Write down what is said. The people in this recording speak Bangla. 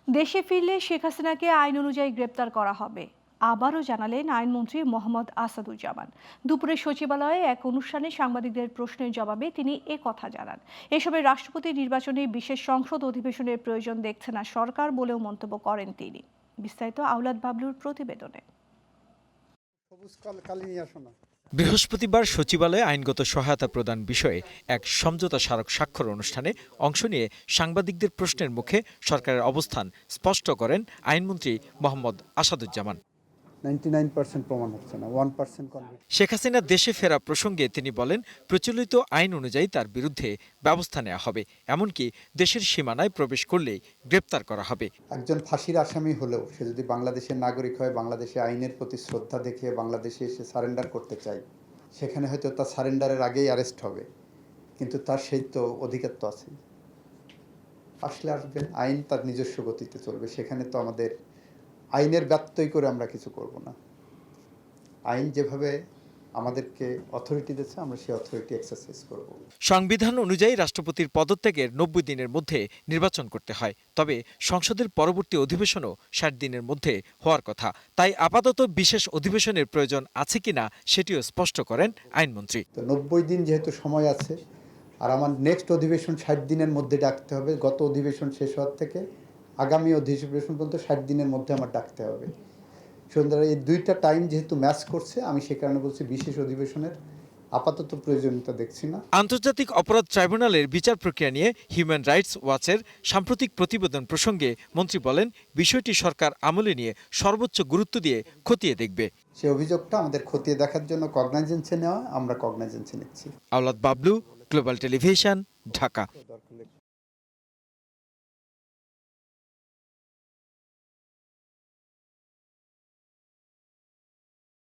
দেশে ফিরলে শেখ হাসিনাকে আইন অনুযায়ী গ্রেপ্তার করা হবে, আবারও জানালেন আইনমন্ত্রী মোহাম্মদ আসাদুজ্জামান। দুপুরে সচিবালয়ে এক অনুষ্ঠানে সাংবাদিকদের প্রশ্নের জবাবে তিনি কথা জানান। এসবে রাষ্ট্রপতি নির্বাচনে বিশেষ সংসদ অধিবেশনের প্রয়োজন দেখছে না সরকার বলেও মন্তব্য করেন তিনি। বিস্তারিত আওলাদ বাবলুর প্রতিবেদনে। বৃহস্পতিবার সচিবালয়ে আইনগত সহায়তা প্রদান বিষয়ে এক সমঝোতা স্মারক স্বাক্ষর অনুষ্ঠানে অংশ নিয়ে সাংবাদিকদের প্রশ্নের মুখে সরকারের অবস্থান স্পষ্ট করেন আইনমন্ত্রী মোহাম্মদ আসাদুজ্জামান। 99% প্রমাণ হচ্ছে না, 1% কনভিক্ট। শেখ হাসিনা দেশে ফেরা প্রসঙ্গে তিনি বলেন, প্রচলিত আইন অনুযায়ী তার বিরুদ্ধে ব্যবস্থা নেওয়া হবে, এমনকি দেশের সীমানায় প্রবেশ করলেই গ্রেপ্তার করা হবে। একজন ফাঁসির আসামি হলেও সে যদি বাংলাদেশের নাগরিক হয়, বাংলাদেশে আইনের প্রতি শ্রদ্ধা দেখিয়ে বাংলাদেশে এসে সারেন্ডার করতে চায়, সেখানে হয়তো তার সারেন্ডারের আগেই অ্যারেস্ট হবে, কিন্তু তার সেই তো অধিকার তো আছে। আসলে আসবেন, আইন তার নিজস্ব গতিতে চলবে, সেখানে তো আমাদের আইনের ব্যত্যয় করে আমরা কিছু করব না। আইন যেভাবে আমাদেরকে অথরিটি দিচ্ছে, আমরা সেই অথরিটি এক্সারসাইজ করব। সংবিধান অনুযায়ী রাষ্ট্রপতির পদত্যাগের 90 দিনের মধ্যে নির্বাচন করতে হয়, তবে সংসদের পরবর্তী অধিবেশনও 60 দিনের মধ্যে হওয়ার কথা। তাই আপাতত বিশেষ অধিবেশনের প্রয়োজন আছে কিনা সেটিও স্পষ্ট করেন আইনমন্ত্রী। তো 90 দিন যেহেতু সময় আছে, আর আমার নেক্সট অধিবেশন 60 দিনের মধ্যে ডাকতে হবে। গত অধিবেশন শেষ হওয়ার থেকে আগামী অধিবেশন পর্যন্ত 60 দিনের মধ্যে আমার ডাকতে হবে। সুতরাং এই দুইটা টাইম যেহেতু ম্যাচ করছে, আমি সে কারণে বলছি বিশেষ অধিবেশনের আপাতত প্রয়োজনীয়তা দেখছি না। আন্তর্জাতিক অপরাধ ট্রাইব্যুনালের বিচার প্রক্রিয়া নিয়ে হিউম্যান রাইটস ওয়াচের সাম্প্রতিক প্রতিবেদন প্রসঙ্গে মন্ত্রী বলেন, বিষয়টি সরকার আমলে নিয়ে সর্বোচ্চ গুরুত্ব দিয়ে খতিয়ে দেখবে। সেই অভিযোগটা আমাদের খতিয়ে দেখার জন্য কগনাইজেন্সে নেওয়া, আমরা কগনাইজেন্সে নিচ্ছি। আওলাদ বাবলু, গ্লোবাল টেলিভিশন, ঢাকা।